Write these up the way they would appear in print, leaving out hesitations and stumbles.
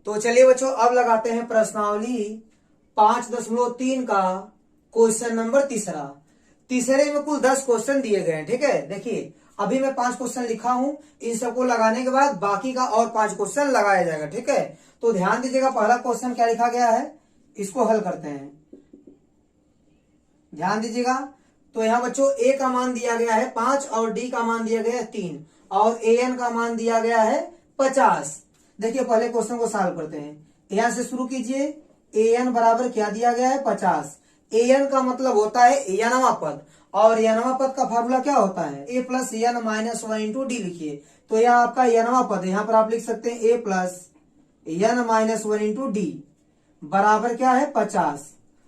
तो चलिए बच्चों अब लगाते हैं प्रश्नावली 5.3 का क्वेश्चन नंबर तीसरा। तीसरे में कुल 10 क्वेश्चन दिए गए हैं। ठीक है, देखिए अभी मैं 5 क्वेश्चन लिखा हूं, इन सबको लगाने के बाद बाकी का और 5 क्वेश्चन लगाया जाएगा। ठीक है, तो ध्यान दीजिएगा पहला क्वेश्चन क्या लिखा गया है, इसको हल करते हैं। ध्यान दीजिएगा, तो यहाँ बच्चों ए का मान दिया गया है 5 और डी का मान दिया गया है 3 और ए एन का मान दिया गया है 50। देखिए पहले क्वेश्चन को सॉल्व करते हैं। यहां से शुरू कीजिए। ए एन बराबर क्या दिया गया है 50। ए एन का मतलब होता है एनवा पद, और एनवा पद का फार्मूला क्या होता है, A plus N minus 1 into D. लिखिए तो यह आपका एनवा पद है, यहाँ पर आप लिख सकते हैं A plus N minus 1 into D बराबर क्या है 50।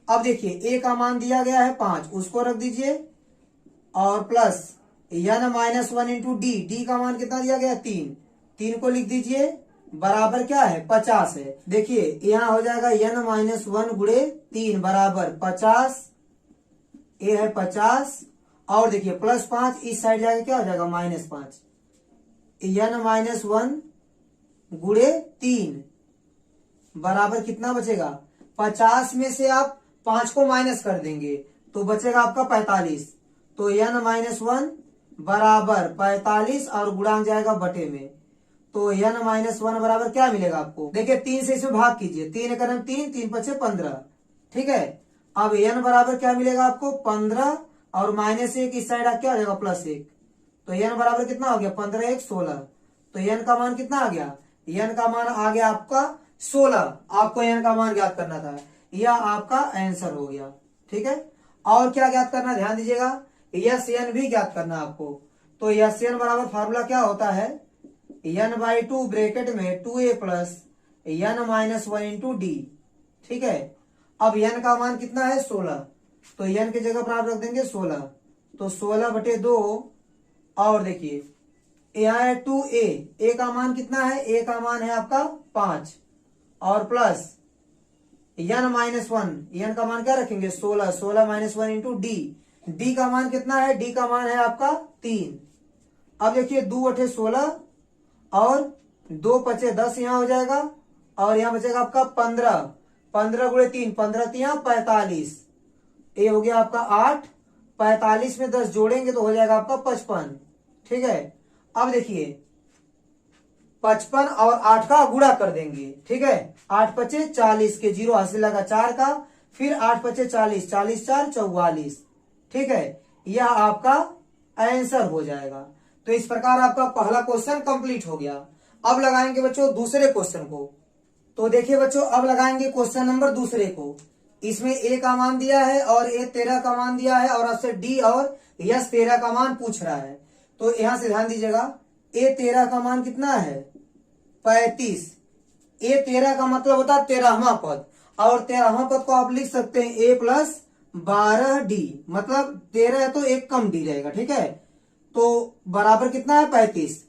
अब देखिए ए का मान दिया गया है 5, उसको रख दीजिए, और plus N minus 1 into D, D का मान कितना दिया गया 3 को लिख दीजिए बराबर क्या है 50 है। देखिए यहाँ हो जाएगा एन माइनस 1 गुणे 3 बराबर 50, ए है 50, और देखिए प्लस 5 इस साइड जाएगा क्या हो जाएगा -5, एन माइनस 1 गुणे 3 बराबर कितना बचेगा 50 में से आप 5 को माइनस कर देंगे तो बचेगा आपका 45। तो एन माइनस 1 बराबर 45 और गुणांक जाएगा बटे में, तो एन माइनस 1 बराबर क्या मिलेगा आपको, देखिए 3 से इसमें भाग कीजिए, 3 एकम 3, 3 पचे 15। ठीक है, अब एन बराबर क्या मिलेगा आपको 15 और -1 इस साइड क्या हो जाएगा +1, तो एन बराबर कितना हो गया 15 1 16। तो एन का मान कितना आ गया, एन का मान आ गया आपका 16। आपको एन का मान ज्ञात करना था, यह आपका आंसर हो गया। ठीक है, और क्या ज्ञात करना, ध्यान दीजिएगा यस एन भी ज्ञात करना आपको। तो यस एन बराबर फार्मूला क्या होता है, n/2 ब्रैकेट में 2a plus N minus 1 into D. ठीक है, अब n का मान कितना है 16, तो n की जगह पर आप रख देंगे 16, तो 16/2, और देखिए यहाँ है 2a, a का मान कितना है, a का मान है आपका 5, और प्लस एन माइनस 1, एन का मान क्या रखेंगे 16, 16 माइनस 1 इंटू डी, डी का मान कितना है, डी का मान है आपका 3। अब देखिए 2/16 और 2 पचे 10 यहाँ हो जाएगा, और यहाँ बचेगा आपका 15, 15 गुणे 3, 15 3 45, ये हो गया आपका 8, 45 में 10 जोड़ेंगे तो हो जाएगा आपका 55। ठीक है, अब देखिए 55 और 8 का गुणा कर देंगे। ठीक है, 8 पचे 40 के 0 हासिल लगा 4 का, फिर 8 पचे 40, 40 4 44। ठीक है, यह आपका आंसर हो जाएगा। तो इस प्रकार आपका पहला क्वेश्चन कंप्लीट हो गया। अब लगाएंगे बच्चों दूसरे क्वेश्चन को। तो देखिए बच्चों अब लगाएंगे क्वेश्चन नंबर दूसरे को। इसमें ए का मान दिया है और ए 13 का मान दिया है, और आपसे डी और यस 13 का मान पूछ रहा है। तो यहां से ध्यान दीजिएगा, ए 13 का मान कितना है 35। ए 13 का मतलब होता है 13वां पद, और 13वां पद को आप लिख सकते हैं ए प्लस 12d, मतलब 13 है तो एक कम डी रहेगा। ठीक है, तो बराबर कितना है 35।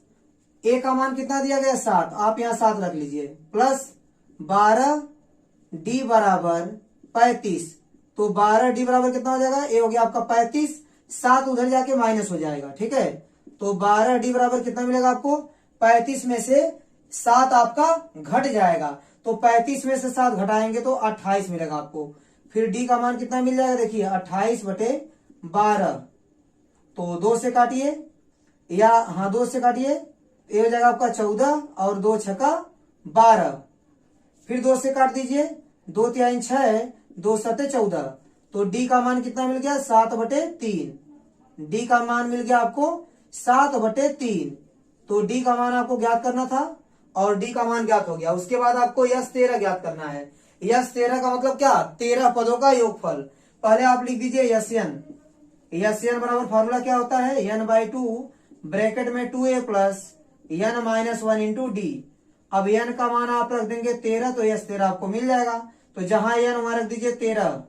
ए का मान कितना दिया गया 7, आप यहाँ 7 रख लीजिए, प्लस 12d बराबर 35, तो 12d बराबर कितना हो जाएगा, ए हो गया आपका 35, 7 उधर जाके माइनस हो जाएगा। ठीक है, तो 12d बराबर कितना मिलेगा आपको, 35 में से 7 आपका घट जाएगा, तो 35 में से 7 घटाएंगे तो 28 मिलेगा आपको। फिर डी का मान कितना मिल जाएगा, देखिए 28/12, तो 2 से काटिए, या हाँ 2 से काटिए, ये हो जाएगा आपका 14 और 2 छक्का 12, फिर 2 से काट दीजिए, 2 3 6, 2 7 14, तो डी का मान कितना मिल गया 7/3, डी का मान मिल गया आपको 7/3। तो डी का मान आपको ज्ञात करना था और डी का मान ज्ञात हो गया। उसके बाद आपको यस 13 ज्ञात करना है। यस 13 का मतलब क्या, 13 पदों का योगफल। पहले आप लिख दीजिए यस एन बराबर फॉर्मूला क्या होता है, n/2 ब्रैकेट में 2a plus N minus 1 into D. अब एन का मान आप रख देंगे 13, तो यस 13 आपको मिल जाएगा। तो जहां एन वहां रख दीजिए 13।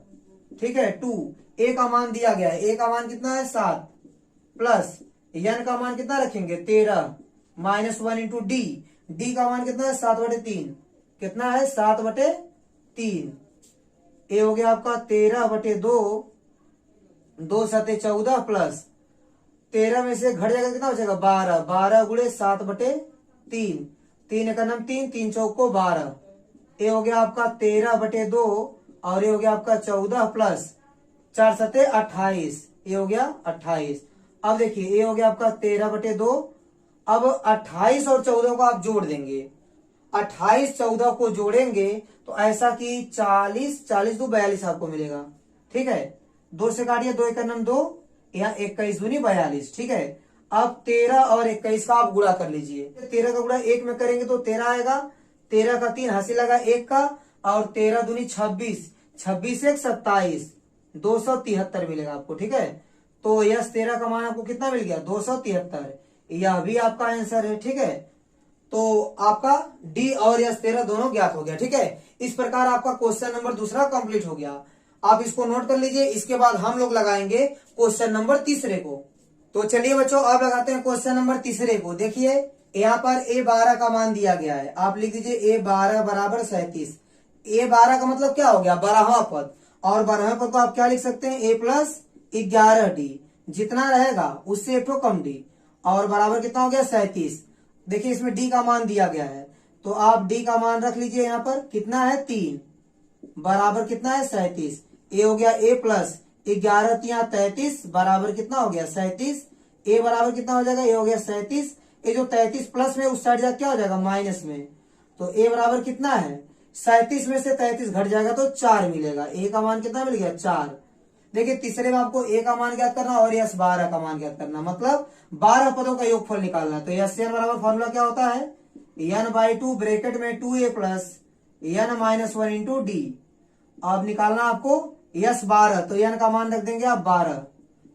ठीक है, 2 ए का मान दिया गया है, ए का मान कितना है 7, प्लस एन का मान कितना रखेंगे 13 माइनस 1 इंटू डी, डी का मान कितना है 7/3, कितना है 7/3, ए हो गया आपका 13/2, 2 7 14, प्लस 13 में से घट जाएगा कितना बचेगा 12, 12 गुणे 7/3, 3 एकम 3, 3 चौको 12, ये हो गया आपका 13/2 और ये हो गया आपका 14 प्लस 4 सते 28, ये हो गया 28। अब देखिए ये हो गया आपका 13/2। अब 28 और 14 को आप जोड़ देंगे, 28 14 को जोड़ेंगे तो ऐसा कि 40 दो 42 आपको मिलेगा। ठीक है, 2 से काटिए, 2 1 9 2, यहाँ 21 दूनी 42। ठीक है, अब 13 और 21 का आप गुणा कर लीजिए। 13 का गुणा 1 में करेंगे तो 13 आएगा, 13 का 3 हंसी लगा 1 का, और 13 दूनी 26, 26 1 27, 273 मिलेगा आपको। ठीक है, तो यस 13 का मान आपको कितना मिल गया, 273। यह भी आपका आंसर है। ठीक है, तो आपका डी और यस 13 दोनों ज्ञात हो गया। ठीक है, इस प्रकार आपका क्वेश्चन नंबर दूसरा कंप्लीट हो गया। आप इसको नोट कर लीजिए। इसके बाद हम लोग लगाएंगे क्वेश्चन नंबर तीसरे को। तो चलिए बच्चों अब लगाते हैं क्वेश्चन नंबर तीसरे को। देखिए यहाँ पर a12 का मान दिया गया है, आप लिख दीजिए a12 बराबर 37। a12 का मतलब क्या हो गया, 12वां पद, और 12वें पद को आप क्या लिख सकते हैं, a प्लस 11d, जितना रहेगा उससे एक ठो कम d, और बराबर कितना हो गया 37। देखिए इसमें d का मान दिया गया है, तो आप d का मान रख लीजिए। यहाँ पर कितना है 3, बराबर कितना है 37। ए हो गया a प्लस 11 × 33 बराबर कितना हो गया 37। ए बराबर कितना हो जाएगा, ये हो गया 37। ये जो 33 प्लस में उस साइड जाकर क्या हो जाएगा माइनस में, तो ए बराबर कितना है 37 में से 33 घट जाएगा तो 4 मिलेगा। ए का मान कितना मिल गया 4। देखिए तीसरे में आपको ए का मान ज्ञात करना और यस 12 का मान ज्ञात करना, मतलब 12 पदों का योगफल निकालना। तो यस एन बराबर फॉर्मूला क्या होता है, n/2 ब्रैकेट में 2a plus n - 1 into D. अब निकालना आपको यस 12, तो n का मान रख देंगे आप 12,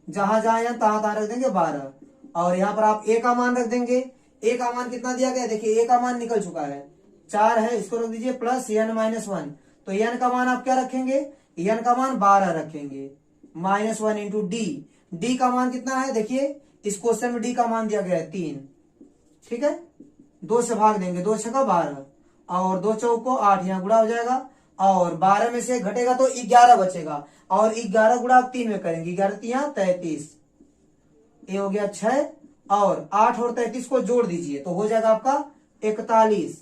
जहां जहां n तहां रख देंगे 12, और यहाँ पर आप a का मान रख देंगे। a का मान कितना दिया गया, देखिए a का मान निकल चुका है 4 है, इसको रख दीजिए प्लस n - 1, तो n का मान आप क्या रखेंगे, n का मान 12 रखेंगे, -1 इंटू डी। डी का मान कितना है, देखिए इस क्वेश्चन में डी का मान दिया गया है 3। ठीक है, 2 से भाग देंगे, 2 6 12, और 2 चौको 8, यहाँ गुणा हो जाएगा, और 12 में से घटेगा तो 11 बचेगा, और 11 गुणा आप 3 में करेंगे, 11 3 33, ये हो गया 6, और 8 और 33 को जोड़ दीजिए तो हो जाएगा आपका 41।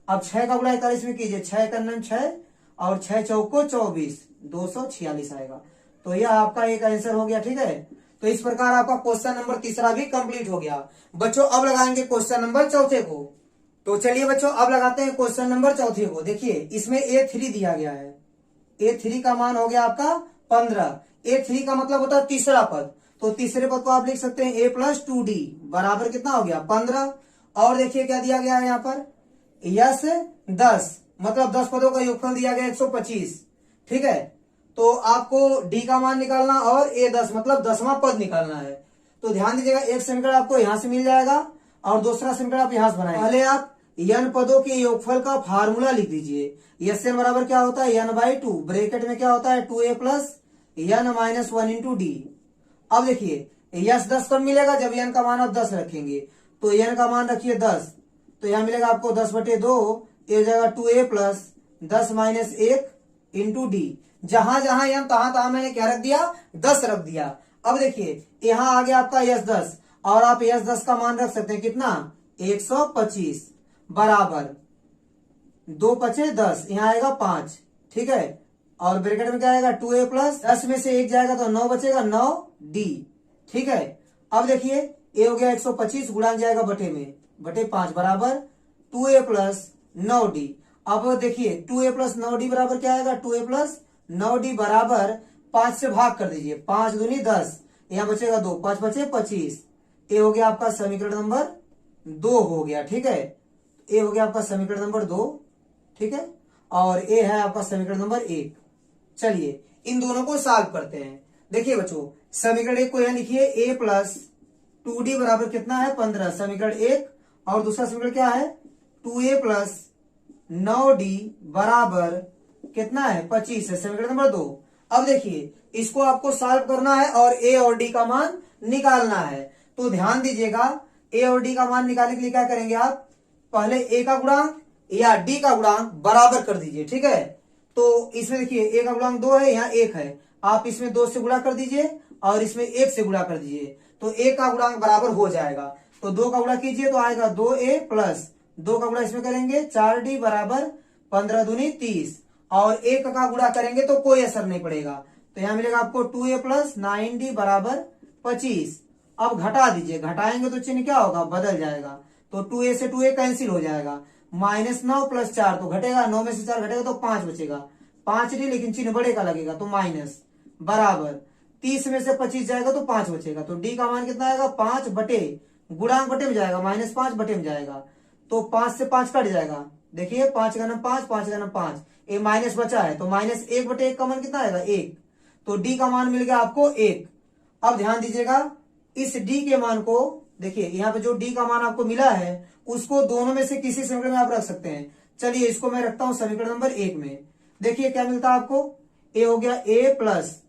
अब 6 का गुणा 41 में कीजिए, 6 × 9 6, और 6 चौको 24, 246 आएगा। तो यह आपका एक आंसर हो गया। ठीक है, तो इस प्रकार आपका क्वेश्चन नंबर तीसरा भी कंप्लीट हो गया। बच्चों अब लगाएंगे क्वेश्चन नंबर चौथे को। तो चलिए बच्चों अब लगाते हैं क्वेश्चन नंबर चौथे को। देखिए इसमें a3 दिया गया है, a3 का मान हो गया आपका 15। a3 का मतलब होता है तीसरा पद, तो तीसरे पद को आप लिख सकते हैं a प्लस 2d बराबर कितना हो गया 15। और देखिए क्या दिया गया है यहाँ पर, यस 10, मतलब 10 पदों का योगफल दिया गया 125। ठीक है, तो आपको d का मान निकालना और a10 मतलब 10वां पद निकालना है। तो ध्यान दीजिएगा, एक समीकरण आपको यहां से मिल जाएगा और दूसरा समीकरण आप यहां से बनाएंगे। पहले आप n पदों के योगफल का फार्मूला लिख दीजिए। एस एन बराबर क्या होता है n/2 ब्रैकेट में क्या होता है 2a plus n - 1 into D. अब देखिए यस 10 कब मिलेगा, जब n का मान आप 10 रखेंगे, तो n का मान रखिए 10, तो यहां मिलेगा आपको 10/2, ये हो जाएगा 2a प्लस 10 - 1 इंटू डी। जहां जहां n तहां मैंने क्या रख दिया 10 रख दिया। अब देखिए यहां आ गया आपका यस 10, और आप यस 10 का मान रख सकते हैं कितना 125 बराबर 2 × 5 = 10, यहाँ आएगा 5। ठीक है, और ब्रैकेट में क्या आएगा 2a प्लस 10 में से 1 जाएगा तो 9 बचेगा 9d। ठीक है, अब देखिए a हो गया 125, गुणांक जाएगा बटे में, बटे 5 बराबर 2a प्लस 9d। अब देखिए 2a प्लस 9d बराबर क्या आएगा, 2a प्लस 9d बराबर 5 से भाग कर दीजिए, 5 दूनी 10, यहाँ बचेगा 2, 5 बचे 25। ए हो गया आपका समीकरण नंबर 2 हो गया। ठीक है, ए हो गया आपका समीकरण नंबर 2। ठीक है, और ए है आपका समीकरण नंबर 1। चलिए इन दोनों को सॉल्व करते हैं। देखिए बच्चों समीकरण 1 को यहां लिखिए a प्लस 2d बराबर कितना है 15, समीकरण 1, और दूसरा समीकरण क्या है 2a प्लस 9d बराबर कितना है 25 है, समीकरण नंबर 2। अब देखिए इसको आपको सॉल्व करना है और a और d का मान निकालना है। तो ध्यान दीजिएगा, a और d का मान निकालने के लिए क्या करेंगे आप, पहले a का गुणांक या d का गुणांक बराबर कर दीजिए। ठीक है, तो इसमें देखिए a का गुणांक 2 है, यहाँ 1 है, आप इसमें 2 से गुणा कर दीजिए और इसमें 1 से गुणा कर दीजिए, तो a का गुणांक बराबर हो जाएगा। तो 2 का गुणा कीजिए तो आएगा 2a प्लस 2 का गुणा इसमें करेंगे 4d बराबर 15 दूनी 30 और 1 का गुणा करेंगे तो कोई असर नहीं पड़ेगा। तो यहाँ मिलेगा आपको 2a प्लस 9d बराबर 25। अब घटा दीजिए, घटाएंगे तो चिन्ह क्या होगा, बदल जाएगा। तो 2a से 2a कैंसिल हो जाएगा। -9 प्लस 4 तो घटेगा, 9 में से 4 घटेगा तो 5 बचेगा। 5 डी लेकिन चिन्ह बड़े का लगेगा तो माइनस बराबर 30 में से 25 जाएगा तो 5 बचेगा। तो डी का मान कितना आएगा, 5 बटे गुणांक बटे में जाएगा, -5 बटे में जाएगा तो 5 से 5 कट जाएगा। देखिए 5 का नाम 5, 5 का नाम 5, ये माइनस बचा है तो -1 बटे 1 का मान कितना आएगा, 1। तो डी का मान मिल गया आपको 1। अब ध्यान दीजिएगा इस डी के मान को, देखिए यहाँ पे जो डी का मान आपको मिला है उसको दोनों में से किसी समीकरण में आप रख सकते हैं। चलिए इसको मैं रखता हूं समीकरण नंबर 1 में। देखिए क्या मिलता है आपको, ए हो गया a plus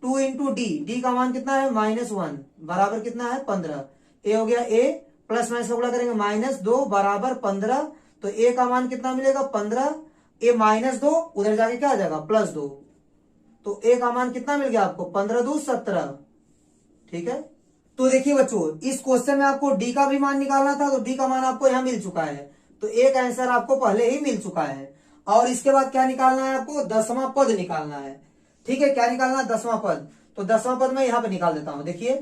2 into D, D का मान कितना है -1 बराबर कितना है 15। ए हो गया a प्लस माइनस का गुणा करेंगे -2 बराबर 15। तो a का मान कितना मिलेगा 15, a -2 उधर जाके क्या आ जाएगा +2। तो a का मान कितना मिल गया आपको 15 दूनी 17। ठीक है, तो देखिए बच्चों इस क्वेश्चन में आपको डी का भी मान निकालना था तो डी का मान आपको यहाँ मिल चुका है। तो एक आंसर आपको पहले ही मिल चुका है। और इसके बाद क्या निकालना है आपको, 10वां पद निकालना है। ठीक है, क्या निकालना है 10वां पद। तो 10वां पद मैं यहाँ पे निकाल देता हूं। देखिए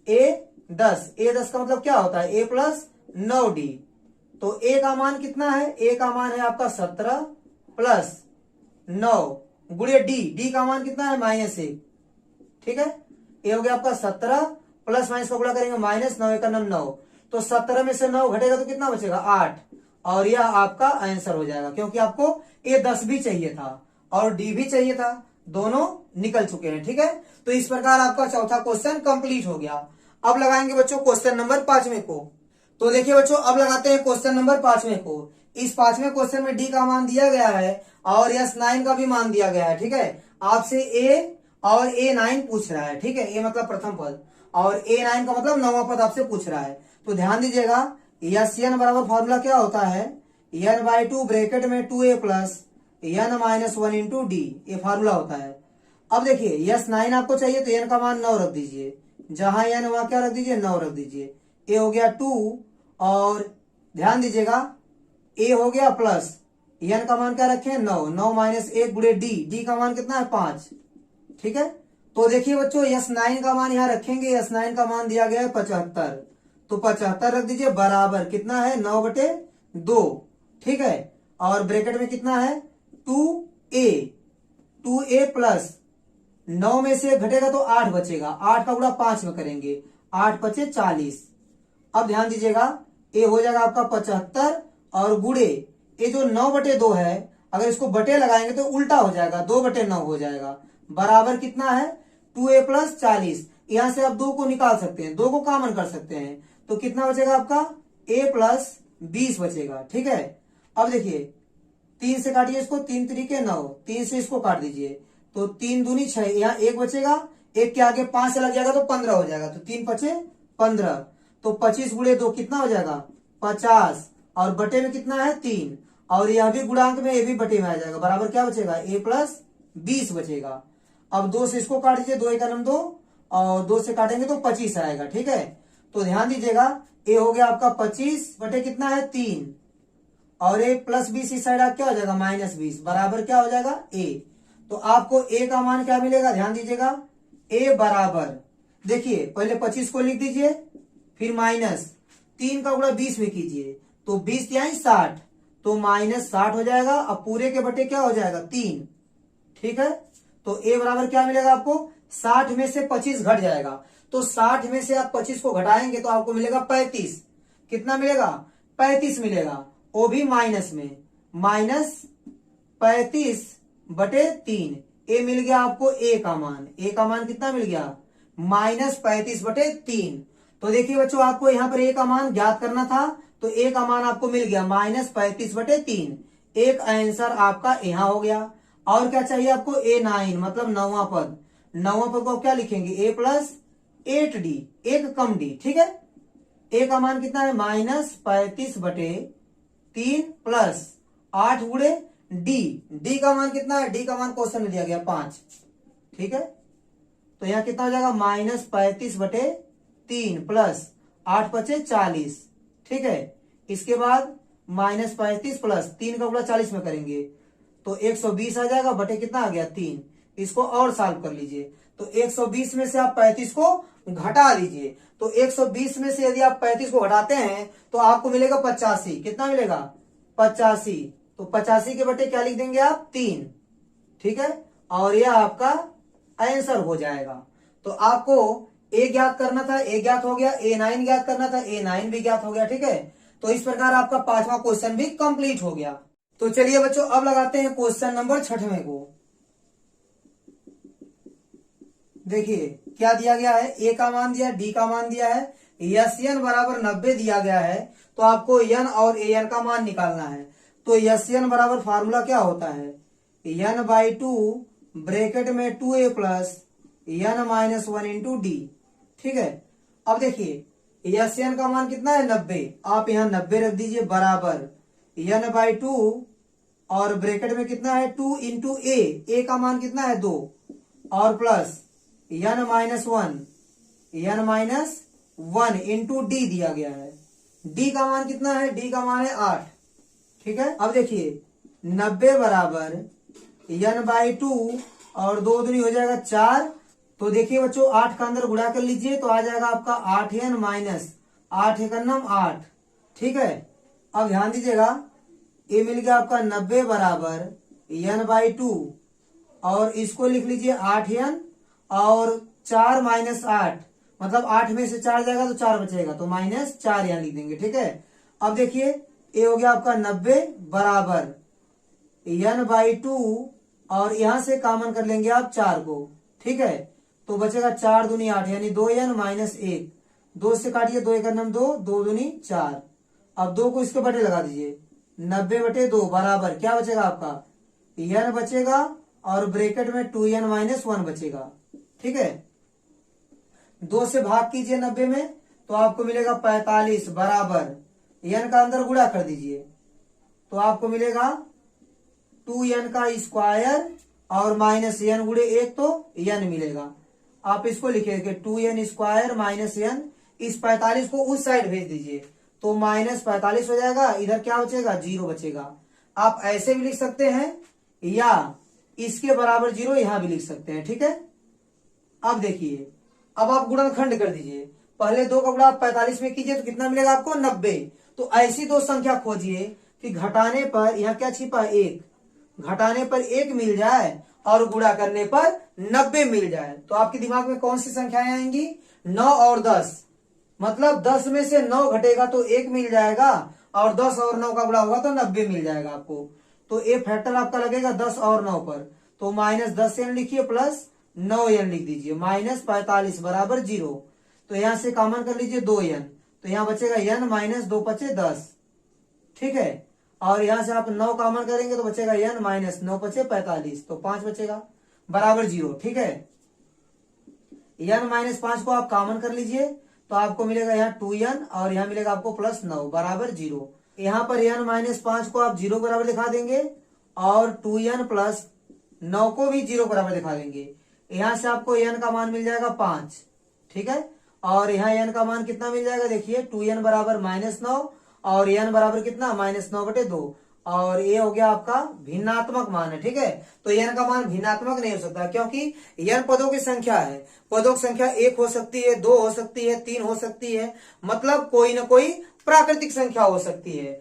a10 का मतलब क्या होता है a प्लस 9d। तो a का मान कितना है, a का मान है आपका 17 प्लस 9 गुड़े डी का मान कितना है -1। ठीक है, ये हो गया आपका 17 प्लस माइनस का गुणा करेंगे -9 का 9। तो 17 में से 9 घटेगा तो कितना बचेगा 8। और यह आपका आंसर हो जाएगा क्योंकि आपको a10 भी चाहिए था और डी भी चाहिए था, दोनों निकल चुके हैं। ठीक है, तो इस प्रकार आपका चौथा क्वेश्चन कंप्लीट हो गया। अब लगाएंगे बच्चों क्वेश्चन नंबर 5वें को। तो देखिए बच्चों अब लगाते हैं क्वेश्चन नंबर 5वें को। इस 5वें क्वेश्चन में डी का मान दिया गया है और S9 का भी मान दिया गया है। ठीक है, आपसे a और a9 पूछ रहा है। ठीक है, a मतलब प्रथम पद और a9 का मतलब 9वां पद आपसे पूछ रहा है। तो ध्यान दीजिएगा Sn बराबर फॉर्मूला क्या होता है, n/2 ब्रैकेट में 2a plus n-1 into D, ये फार्मूला होता है। अब देखिए S9 आपको चाहिए तो n का मान 9 रख दीजिए, जहां n वहां क्या रख दीजिए 9 रख दीजिए। a हो गया 2 और ध्यान दीजिएगा a हो गया प्लस n का मान क्या रखें 9, 9 माइनस 1 गुणे डी का मान कितना है 5। ठीक है, तो देखिए बच्चों S9 का मान यहाँ रखेंगे, S9 का मान दिया गया है 75। तो 75 रख दीजिए बराबर कितना है 9/2। ठीक है, और ब्रैकेट में कितना है 2a प्लस 9 में से घटेगा तो 8 बचेगा, 8 का गुणा 5 में करेंगे, 8 पचे 40। अब ध्यान दीजिएगा ए हो जाएगा आपका 75 और गुणे ये जो 9/2 है, अगर इसको बटे लगाएंगे तो उल्टा हो जाएगा, 2/9 हो जाएगा बराबर कितना है 2a प्लस 40। यहां से आप 2 को निकाल सकते हैं, 2 को कॉमन कर सकते हैं तो कितना बचेगा आपका a प्लस 20 बचेगा। ठीक है, अब देखिए 3 से काटिए इसको, 3 3 9, 3 से इसको काट दीजिए तो 3 दूनी 6, यहाँ 1 बचेगा, 1 के आगे 5 से लग जाएगा तो 15 हो जाएगा। तो 3 पचे 15, तो 25 गुणे 2 कितना हो जाएगा 50 और बटे में कितना है 3 और यह भी गुणांक में, ये भी बटे में आ जाएगा बराबर क्या बचेगा a प्लस 20 बचेगा। अब 2 से इसको काट दीजिए, 2 1 2 और 2 से काटेंगे तो 25 आएगा। ठीक है, तो ध्यान दीजिएगा a हो गया आपका 25 बटे कितना है 3 और a प्लस 20 इस साइड क्या हो जाएगा -20 बराबर क्या हो जाएगा a। तो आपको a का मान क्या मिलेगा, ध्यान दीजिएगा a बराबर, देखिए पहले 25 को लिख दीजिए फिर माइनस 3 का गुणा 20 में कीजिए तो 20 यानी 60, तो -60 हो जाएगा। अब पूरे के बटे क्या हो जाएगा 3। ठीक है, तो a बराबर क्या मिलेगा आपको 60 में से 25 घट जाएगा, तो 60 में से आप 25 को घटाएंगे तो आपको मिलेगा 35। कितना मिलेगा 35 मिलेगा, वो भी माइनस में, -35/3। ए मिल गया आपको a का मान, a का मान कितना मिल गया -35/3। तो देखिए बच्चों आपको यहाँ पर a का मान ज्ञात करना था तो a का मान आपको मिल गया -35/3। एक आंसर आपका यहाँ हो गया। और क्या चाहिए आपको a9 मतलब 9वां पद, 9वां पद को क्या लिखेंगे a प्लस 8d, एक कम d। ठीक है, a का मान कितना है -35/3 प्लस 8 गुणे डी का मान कितना है, डी का मान क्वेश्चन में दिया गया 5। ठीक है, तो यहाँ कितना हो जाएगा -35/3 प्लस 8 पचे 40। ठीक है, इसके बाद -35 प्लस 3 का गुणा 40 में करेंगे तो 120 आ जाएगा, बटे कितना आ गया 3। इसको और सॉल्व कर लीजिए। तो 120 में से आप 35 को घटा लीजिए। तो 120 में से यदि आप 35 को घटाते हैं तो आपको मिलेगा 85। कितना मिलेगा? 85। तो 85 के बटे क्या लिख देंगे आप? 3। ठीक है, और यह आपका आंसर हो जाएगा। तो आपको ए ज्ञात करना था, ए ज्ञात हो गया, A9 ज्ञात करना था, A9 भी ज्ञात हो गया। ठीक है, तो इस प्रकार आपका 5वां क्वेश्चन भी कंप्लीट हो गया। तो चलिए बच्चों अब लगाते हैं क्वेश्चन नंबर 6वें को। देखिए क्या दिया गया है, ए का मान दिया, डी का मान दिया है, SN बराबर 90 दिया गया है। तो आपको n और AN का मान निकालना है। तो SN बराबर फार्मूला क्या होता है? n/2 ब्रैकेट में 2a plus n-1 into D. ठीक है, अब देखिए SN का मान कितना है? 90। आप यहाँ 90 रख दीजिए बराबर n/2 और ब्रैकेट में कितना है? 2 इंटू ए का मान कितना है? 2 और प्लस n-1 इंटू डी दिया गया है। डी का मान कितना है? डी का मान है 8। ठीक है, अब देखिए 90 बराबर n/2 और 2 दूनी हो जाएगा 4। तो देखिए बच्चों 8 का अंदर गुणा कर लीजिए तो आ जाएगा आपका 8n माइनस 8 एकन्नम 8। ठीक है, अब ध्यान दीजिएगा ये मिल गया आपका 90 बराबर n/2 और इसको लिख लीजिए 8n और 4 माइनस 8 मतलब 8 में से 4 जाएगा तो 4 बचेगा तो -4 यहाँ लिख देंगे। ठीक है, अब देखिए ये हो गया आपका 90 बराबर n/2 और यहां से कॉमन कर लेंगे आप 4 को। ठीक है, तो बचेगा 4 दूनी 8 यानी 2n माइनस 1। 2 से काटिए, 2 एकन्नम 2, 2 दूनी 4। अब 2 को इसके बटे लगा दीजिए, 90 बटे 2 बराबर क्या बचेगा आपका? n बचेगा और ब्रैकेट में 2n माइनस 1 बचेगा। ठीक है, 2 से भाग कीजिए 90 में तो आपको मिलेगा 45 बराबर n का अंदर गुणा कर दीजिए तो आपको मिलेगा 2n का स्क्वायर और माइनस n गुणे 1 तो n मिलेगा। आप इसको लिखिए 2n स्क्वायर माइनस n, इस 45 को उस साइड भेज दीजिए तो -45 हो जाएगा, इधर क्या बचेगा? 0 बचेगा। आप ऐसे भी लिख सकते हैं या इसके बराबर 0 यहां भी लिख सकते हैं। ठीक है, अब देखिए अब आप गुणनखंड कर दीजिए। पहले 2 का गुणा आप 45 में कीजिए तो कितना मिलेगा आपको? 90। तो ऐसी दो संख्या खोजिए कि घटाने पर यहाँ क्या छिपा है? 1। घटाने पर 1 मिल जाए और गुणा करने पर 90 मिल जाए। तो आपके दिमाग में कौन सी संख्याएं आएंगी? 9 और 10। मतलब 10 में से 9 घटेगा तो 1 मिल जाएगा और 10 और 9 का गुणा होगा तो 90 मिल जाएगा आपको। तो ये फैक्टर आपका लगेगा 10 और 9 पर। तो -10n लिखिए प्लस 9n लिख दीजिए, -45 बराबर 0। तो यहां से कॉमन कर लीजिए 2n तो यहाँ बचेगा n माइनस 2 पचे 10। ठीक है, और यहां से आप 9 कॉमन करेंगे तो बचेगा n माइनस 9 पचे 45 तो 5 बचेगा बराबर 0। ठीक है, n माइनस 5 को आप कॉमन कर लीजिए तो आपको मिलेगा यहाँ 2n और यहाँ मिलेगा आपको प्लस 9 बराबर 0। यहाँ पर n माइनस 5 को आप 0 बराबर दिखा देंगे और 2n प्लस 9 को भी 0 बराबर दिखा देंगे। यहाँ से आपको n का मान मिल जाएगा 5। ठीक है, और यहाँ n का मान कितना मिल जाएगा? देखिए 2n बराबर -9 और n बराबर कितना? -9 बटे 2 और ये हो गया आपका भिन्नात्मक मान है। ठीक है, तो n का मान भिन्नात्मक नहीं हो सकता क्योंकि n पदों की संख्या है। पदों की संख्या 1 हो सकती है, 2 हो सकती है, 3 हो सकती है, मतलब कोई ना कोई प्राकृतिक संख्या हो सकती है,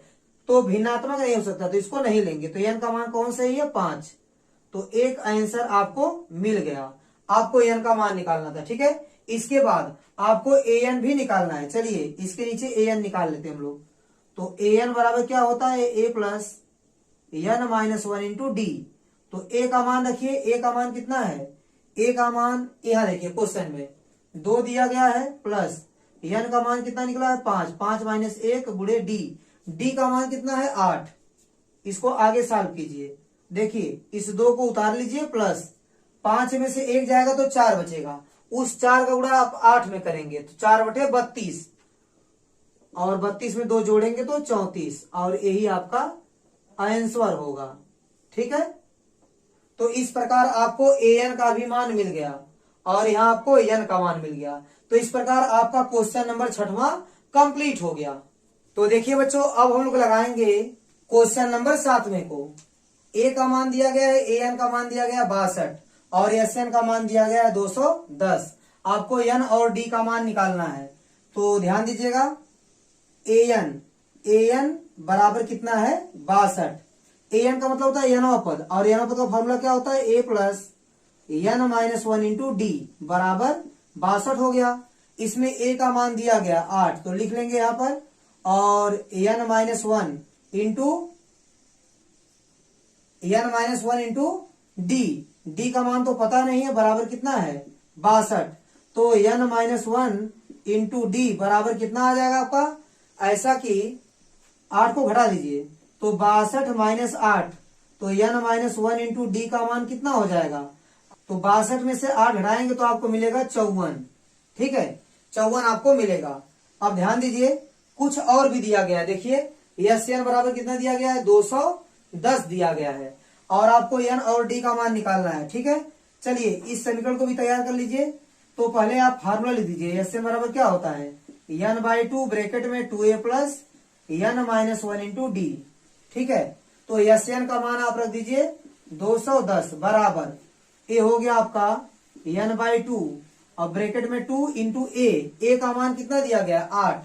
तो भिन्नात्मक नहीं हो सकता, तो इसको नहीं लेंगे। तो n का मान कौन सही है? 5। तो एक आंसर आपको मिल गया। आपको n का मान निकालना था। ठीक है, इसके बाद आपको an भी निकालना है। चलिए इसके नीचे an निकाल लेते हैं हम लोग। तो an बराबर क्या होता है? a plus n minus 1 into D. तो a का मान रखिए, a का मान कितना है? a का मान यहां देखिए क्वेश्चन में 2 दिया गया है प्लस n का मान कितना निकला है? 5। 5 माइनस 1 गुणे डी। डी का मान कितना है? 8। इसको आगे सॉल्व कीजिए। देखिए इस 2 को उतार लीजिए प्लस 5 में से 1 जाएगा तो 4 बचेगा। उस 4 का गुणा आप 8 में करेंगे तो 4 बटे 32 और 32 में 2 जोड़ेंगे तो 34 और यही आपका आंसर होगा। ठीक है, तो इस प्रकार आपको an का भी मान मिल गया और यहाँ आपको n का मान मिल गया। तो इस प्रकार आपका क्वेश्चन नंबर 6वां कंप्लीट हो गया। तो देखिए बच्चों, अब हम लोग लगाएंगे क्वेश्चन नंबर 7वें को। ए का मान दिया गया है, ए एन का मान दिया गया है 62 और एस एन का मान दिया गया है 210। आपको एन और डी का मान निकालना है। तो ध्यान दीजिएगा, ए एन बराबर कितना है 62। ए एन का मतलब होता है एनवा पद, और एनवा पद का फॉर्मूला क्या होता है, A plus N minus 1 into D बराबर 62 हो गया। इसमें ए का मान दिया गया 8, तो लिख लेंगे यहां पर, और एन माइनस 1 इंटू डी का मान तो पता नहीं है, बराबर कितना है 62। तो एन माइनस 1 इंटू डी बराबर कितना आ जाएगा आपका, ऐसा कि 8 को घटा दीजिए तो 62 माइनस 8, तो एन माइनस 1 इंटू डी का मान कितना हो जाएगा। तो 62 में से 8 घटाएंगे तो आपको मिलेगा 54। ठीक है, 54 आपको मिलेगा। अब ध्यान दीजिए, कुछ और भी दिया गया है। देखिए एस एन बराबर कितना दिया गया है, 210 दिया गया है, और आपको एन और डी का मान निकालना है। ठीक है, चलिए इस समीकरण को भी तैयार कर लीजिए। तो पहले आप फार्मूला लिख दीजिए, एस एन बराबर क्या होता है, एन बाई 2 ब्रैकेट में 2a plus N minus 1 into D. ठीक है, तो एस एन का मान आप रख दीजिए 210 बराबर, ए हो गया आपका एन बाई 2 और ब्रैकेट में 2 इंटू ए का मान कितना दिया गया 8।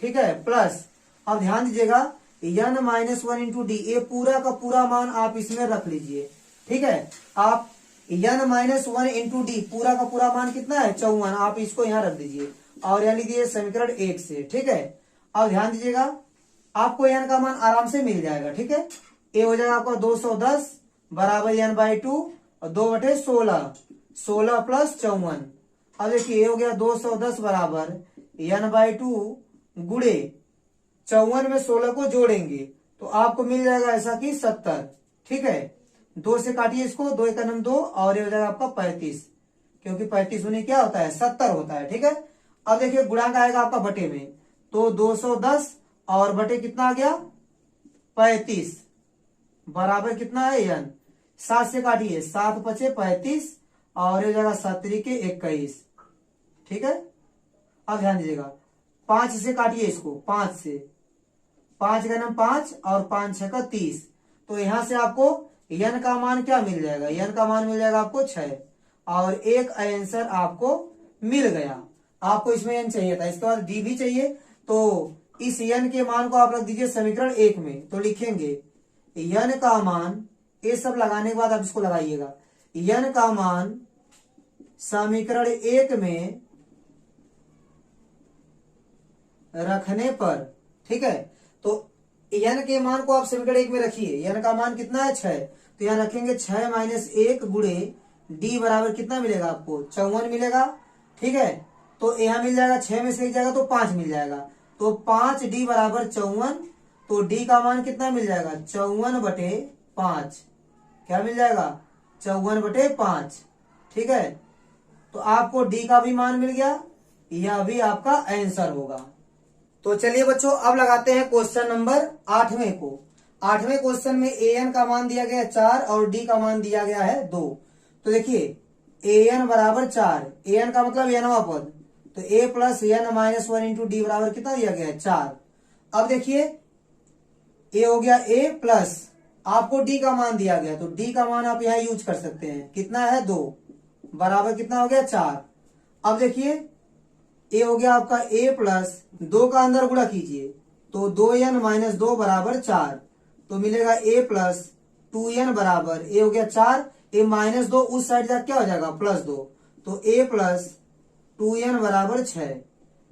ठीक है, प्लस अब ध्यान दीजिएगा एन माइनस 1 इंटू डी, ए पूरा का पूरा मान आप इसमें रख लीजिए। ठीक है, आप एन माइनस 1 इंटू डी पूरा का पूरा मान कितना है 54, आप इसको यहाँ रख दीजिए और यहाँ लिख दीजिए समीकरण 1 से। ठीक है, अब ध्यान दीजिएगा, आपको एन का मान आराम से मिल जाएगा। ठीक है, ए हो जाएगा आपका 210 बराबर एन बाई 2 और 2/16, 16 प्लस 54। अब देखिए ए हो गया 210 बराबर एन बाई 2 गुड़े 54 में 16 को जोड़ेंगे तो आपको मिल जाएगा ऐसा कि 70। ठीक है, 2 से काटिए इसको, 2 एक 2 और ये हो जाएगा आपका 35, क्योंकि 35 होने क्या होता है 70 होता है। ठीक है, अब देखिए गुणांक आएगा आपका बटे में, तो 210 और बटे कितना आ गया 35 बराबर कितना है एन। 7 से काटिए, 7 पचे 35 और ये हो जाएगा 7 के 21। ठीक है, अब ध्यान दीजिएगा, 5 से काटिए इसको, 5 से, 5 का नाम 5 और 5 6 का 30, तो यहां से आपको एन का मान क्या मिल जाएगा, एन का मान मिल जाएगा आपको 6 और एक आंसर आपको मिल गया। आपको इसमें एन चाहिए था, इसके बाद डी भी चाहिए, तो इस एन के मान को आप रख दीजिए समीकरण 1 में। तो लिखेंगे एन का मान, ये सब लगाने के बाद आप इसको लगाइएगा, एन का मान समीकरण 1 में रखने पर। ठीक है, तो एन के मान को आप समीकरण 1 में रखिए, एन का मान कितना है 6, तो यहाँ रखेंगे 6 माइनस 1 गुड़े डी बराबर कितना मिलेगा आपको 54 मिलेगा। ठीक है, तो यहाँ मिल जाएगा 6 में से 1 जाएगा तो 5 मिल जाएगा, तो 5 डी बराबर 54, तो डी का मान कितना मिल जाएगा 54/5, क्या मिल जाएगा 54/5। ठीक है, तो आपको डी का भी मान मिल गया, यह भी आपका आंसर होगा। तो चलिए बच्चों, अब लगाते हैं क्वेश्चन नंबर 8वें को। 8वें क्वेश्चन में ए एन का मान दिया गया 4 और डी का मान दिया गया है 2। तो देखिए ए एन बराबर 4, ए एन का मतलब एनवा पद, तो A plus N minus 1 into D बराबर कितना दिया गया है 4। अब देखिए ए हो गया ए प्लस, आपको डी का मान दिया गया, तो डी का मान आप यहाँ यूज कर सकते हैं, कितना है 2 बराबर कितना हो गया 4। अब देखिए ए हो गया आपका ए प्लस 2 का अंदर गुणा कीजिए, तो 2n माइनस 2 बराबर 4, तो मिलेगा ए प्लस 2n बराबर, ए हो गया 4, ए माइनस 2 उस साइड जाकर क्या हो जाएगा +2, तो ए प्लस 2n बराबर 6।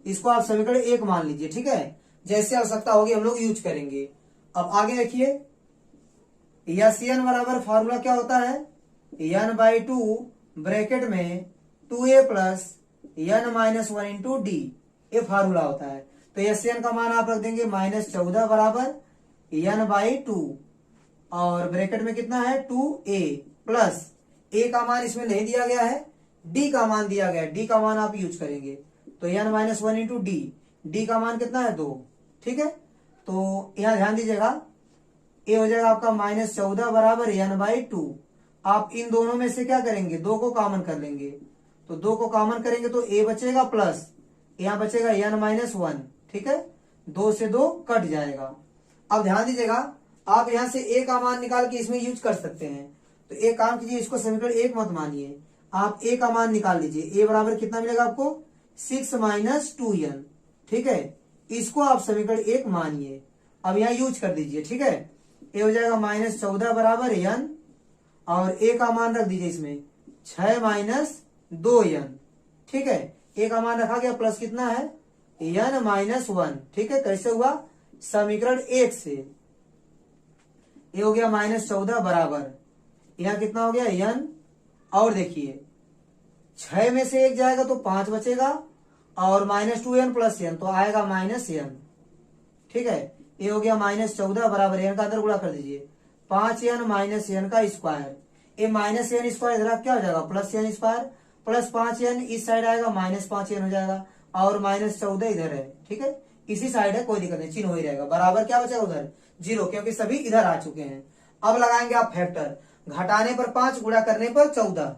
इसको आप समीकरण 1 मान लीजिए। ठीक है, जैसे आवश्यकता होगी हम लोग यूज करेंगे। अब आगे देखिए, एस एन बराबर फॉर्मूला क्या होता है, एन बाई 2 ब्रैकेट में 2a plus N minus 1 into D, ये फार्मूला होता है। तो एस एन का मान आप रख देंगे -14 बराबर एन बाई 2 और ब्रैकेट में कितना है 2a प्लस, ए का मान इसमें नहीं दिया गया है, डी का मान दिया गया है, डी का मान आप यूज करेंगे, तो एन माइनस 1 इंटू डी का मान कितना है 2। ठीक है, तो यहां ध्यान दीजिएगा, ए हो जाएगा आपका -14 बराबर एन बाई 2। आप इन दोनों में से क्या करेंगे, 2 को कॉमन कर लेंगे, तो 2 को कॉमन करेंगे तो ए बचेगा प्लस, यहाँ बचेगा एन माइनस 1। ठीक है, 2 से 2 कट जाएगा। अब ध्यान दीजिएगा, आप यहां से a का मान निकाल के इसमें यूज कर सकते हैं। तो एक काम कीजिए, इसको समीकरण 1 मत मानिए, आप a का मान निकाल लीजिए। a बराबर कितना मिलेगा आपको, 6 माइनस 2n। ठीक है, इसको आप समीकरण 1 मानिए। अब यहाँ यूज कर दीजिए। ठीक है, a हो जाएगा -14 बराबर n, और a का मान रख दीजिए इसमें 6 माइनस 2n। ठीक है, a का मान रखा गया, प्लस कितना है n माइनस 1। ठीक है, कैसे हुआ, समीकरण 1 से। ये हो गया -14 बराबर, यहाँ कितना हो गया n, और देखिए 6 में से 1 जाएगा तो 5 बचेगा, और -2n प्लस n तो आएगा -n। ठीक है, ये हो गया -14 बराबर, n का अंदर गुणा कर दीजिए, 5n माइनस n का स्क्वायर। ये माइनस n स्क्वायर इधर क्या हो जाएगा, plus n square, plus 5n इस साइड आएगा, -5n हो जाएगा, और -14 इधर है। ठीक है, इसी साइड है, कोई दिक्कत नहीं, चिन्ह वही रहेगा। बराबर क्या बचेगा उधर, 0, क्योंकि सभी इधर आ चुके हैं। अब लगाएंगे आप फैक्टर, घटाने पर 5, गुणा करने पर 14।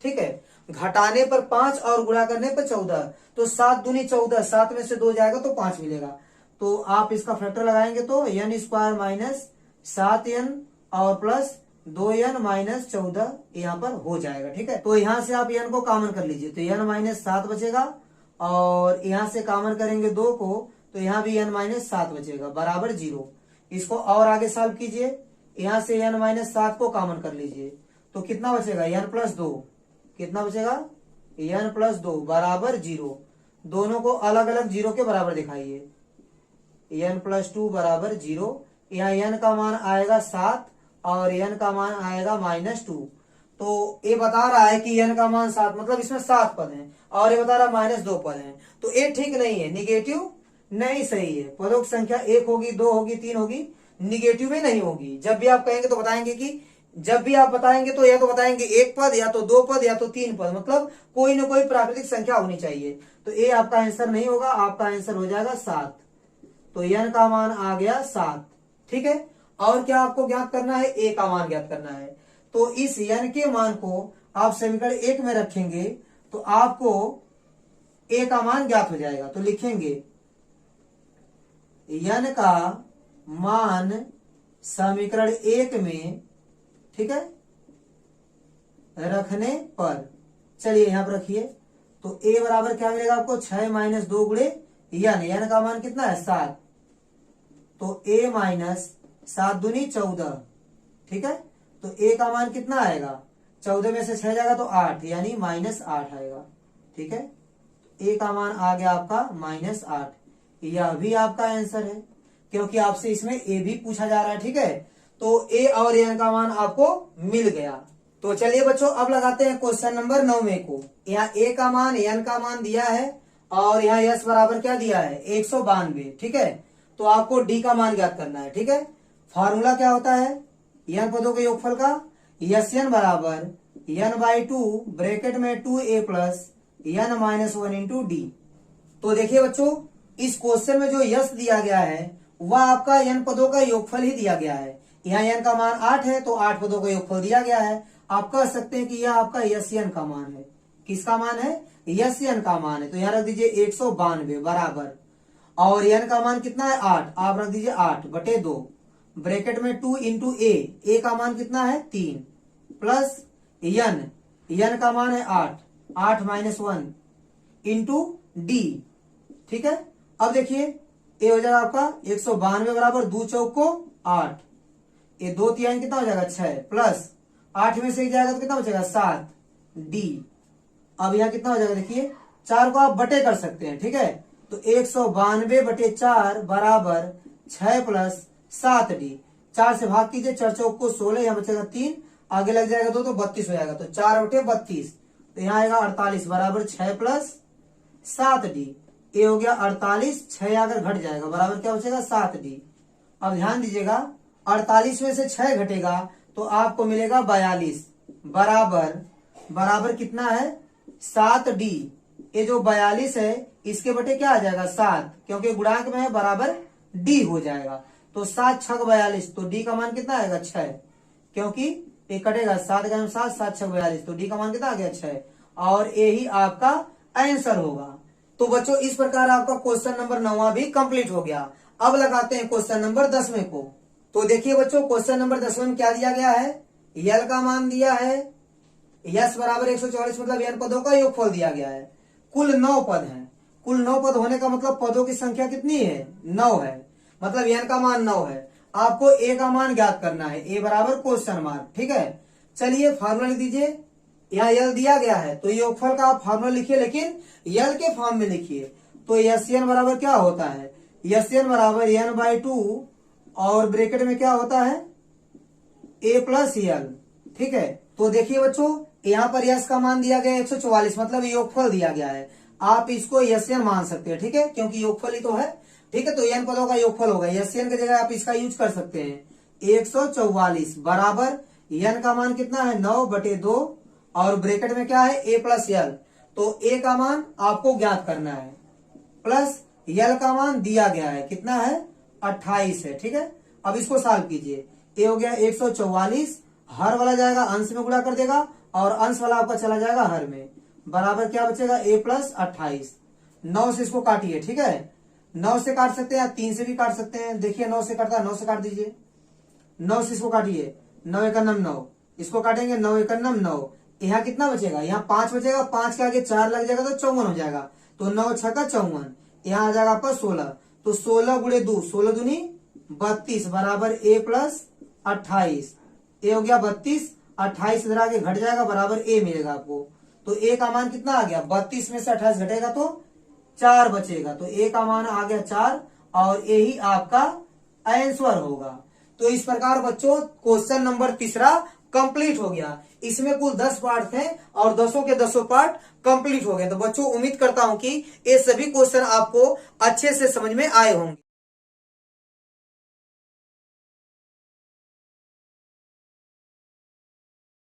ठीक है, घटाने पर 5 और गुणा करने पर 14, तो 7 दूनी 14, 7 में से 2 जाएगा तो 5 मिलेगा। तो आप इसका फैक्टर लगाएंगे तो n स्क्वायर माइनस 7n और प्लस 2n माइनस 14 यहाँ पर हो जाएगा। ठीक है, तो यहाँ से आप n को कॉमन कर लीजिए, तो n माइनस 7 बचेगा, और यहाँ से कॉमन करेंगे 2 को, तो यहाँ भी n माइनस 7 बचेगा, बराबर 0। इसको और आगे सॉल्व कीजिए, यहाँ से n माइनस 7 को कॉमन कर लीजिए, तो कितना बचेगा, n प्लस 2, कितना बचेगा, n प्लस 2 बराबर 0। दोनों को अलग अलग 0 के बराबर दिखाइए, n प्लस 2 बराबर 0। यहाँ n का मान आएगा 7 और n का मान आएगा -2। तो ये बता रहा है कि n का मान 7, मतलब इसमें 7 पद हैं, और ये बता रहा है -2 पद हैं। तो ये ठीक नहीं है, निगेटिव नहीं सही है। पदों की संख्या 1 होगी, 2 होगी, 3 होगी, निगेटिव में नहीं होगी। जब भी आप कहेंगे तो बताएंगे कि, जब भी आप बताएंगे तो या तो बताएंगे 1 पद, या तो 2 पद, या तो 3 पद, मतलब कोई ना कोई प्राकृतिक संख्या होनी चाहिए। तो ये आपका आंसर नहीं होगा, आपका आंसर हो जाएगा 7। तो n का मान आ गया 7। ठीक है, और क्या आपको ज्ञात करना है, a का मान ज्ञात करना है। तो इस n के मान को आप समीकरण 1 में रखेंगे तो आपको a का मान ज्ञात हो जाएगा। तो लिखेंगे n का मान समीकरण 1 में, ठीक है, रखने पर, चलिए यहां पर रखिए, तो a बराबर क्या मिलेगा आपको, 6 माइनस 2 गुणे n का मान कितना है 7, तो a माइनस 7 दूनी 14। ठीक है, तो a का मान कितना आएगा, 14 में से 6 जाएगा तो 8, यानी -8 आएगा। ठीक है, a का मान आ गया आपका -8। यह भी आपका आंसर है, क्योंकि आपसे इसमें a भी पूछा जा रहा है। ठीक है, तो a और n का मान आपको मिल गया। तो चलिए बच्चों, अब लगाते हैं क्वेश्चन नंबर 9 को। यहाँ a का मान, n का मान दिया है, और यहाँ s बराबर क्या दिया है, 192। ठीक है, तो आपको d का मान ज्ञात करना है। ठीक है, फार्मूला क्या होता है n पदों के योगफल का, Sn बराबर n/2 ब्रैकेट में 2a plus n minus 1 into D. तो देखिए बच्चों, इस क्वेश्चन में जो यश दिया गया है वह आपका n पदों का योगफल ही दिया गया है। यहाँ n का मान 8 है, तो 8 पदों का योगफल दिया गया है। आप कह सकते हैं कि यह आपका Sn का मान है। किसका मान है, Sn का मान है। तो यहाँ रख दीजिए 192 बराबर, और n का मान कितना है 8, आप रख दीजिए 8/2 ब्रैकेट में 2 इंटू a का मान कितना है 3, प्लस n का मान है 8 माइनस 1 इंटू डी। ठीक है, अब देखिए a हो जाएगा आपका 192 बराबर 2 चौक को 8, ये 2 तिहाई कितना हो जाएगा 6, प्लस 8 में से 1 जाएगा तो कितना बचेगा 7 डी। अब यहाँ कितना हो जाएगा, देखिए 4 को आप बटे कर सकते हैं। ठीक है, तो 192/4 बराबर 6 प्लस 7 डी। 4 से भाग कीजिए, 4 चौक को 16, यहाँ बचेगा 3, आगे लग जाएगा 2 तो 32 हो जाएगा, तो 4/32, तो यहाँ आएगा 48 बराबर 6 प्लस 7 डी। ये हो गया 48, 6 अगर घट जाएगा बराबर क्या बचेगा 7 डी। अब ध्यान दीजिएगा, 48 में से 6 घटेगा तो आपको मिलेगा 42 बराबर कितना है 7 डी। ये जो 42 है इसके बटे क्या आ जाएगा 7, क्योंकि गुणांक में है, बराबर डी हो जाएगा। तो 7 छक 42, तो डी का मान कितना आएगा 6, क्योंकि ये कटेगा 7 का 7 7 छक 42, तो डी का मान कितना आ गया 6, और यही आपका आंसर होगा। तो बच्चों इस प्रकार आपका क्वेश्चन नंबर 9वां भी कंप्लीट हो गया। अब लगाते हैं क्वेश्चन नंबर 10वें को। तो देखिए बच्चों क्वेश्चन नंबर 10वें में क्या दिया गया है, यल का मान दिया है, यस बराबर 144 मतलब n पदों का योगफल दिया गया है। कुल 9 पद हैं। कुल 9 पद होने का मतलब पदों की संख्या कितनी है, 9 है, मतलब n का मान 9 है। आपको a का मान ज्ञात करना है, a बराबर क्वेश्चन मार्क। ठीक है, चलिए फार्मूला लिख दीजिए। यहाँ यल दिया गया है तो योगफल का आप फार्मूला लिखिए, लेकिन यल के फॉर्म में लिखिए। तो एन बराबर क्या होता है, एन बराबर n/2 और ब्रैकेट में क्या होता है a प्लस यल। ठीक है, तो देखिए बच्चों यहाँ पर यस का मान दिया गया 144 मतलब योगफल दिया गया है। आप इसको एन मान सकते हैं, ठीक है, क्योंकि योगफल ही तो है। ठीक है, तो n पदों का योगफल होगा, एन की जगह आप इसका यूज कर सकते हैं। 144 बराबर n का मान कितना है 9/2 और ब्रैकेट में क्या है a प्लस यल। तो a का मान आपको ज्ञात करना है प्लस यल का मान दिया गया है, कितना है 28 है। ठीक है, अब इसको सॉल्व कीजिए। a हो गया 144, हर वाला जाएगा अंश में गुणा कर देगा और अंश वाला आपका चला जाएगा हर में, बराबर क्या बचेगा a प्लस 28। 9 से इसको काटिए। ठीक है, 9 से काट सकते हैं या 3 से भी काट सकते हैं। देखिए 9 से काटता है, 9 से काट दीजिए। 9 से इसको काटिए, 9 एकम 9, इसको काटेंगे 9 एकम 9। यहाँ कितना बचेगा, यहाँ 5 बचेगा, 5 के आगे 4 लग जाएगा तो 54 हो जाएगा। तो 9 छक्का 54, यहाँ आ जाएगा आपका 16। तो 16 गुणे 2, 16 दूनी 32 बराबर a प्लस 28। a हो गया 32, 28 इधर आगे घट जाएगा, बराबर a मिलेगा आपको। तो a का मान कितना आ गया, 32 में से 28 घटेगा तो 4 बचेगा। तो a का मान आ गया 4 और a ही आपका आंसर होगा। तो इस प्रकार बच्चों क्वेश्चन नंबर 3 कंप्लीट हो गया। इसमें कुल 10 पार्ट थे और 10 के 10 पार्ट कंप्लीट हो गए। तो बच्चों उम्मीद करता हूं कि ये सभी क्वेश्चन आपको अच्छे से समझ में आए होंगे।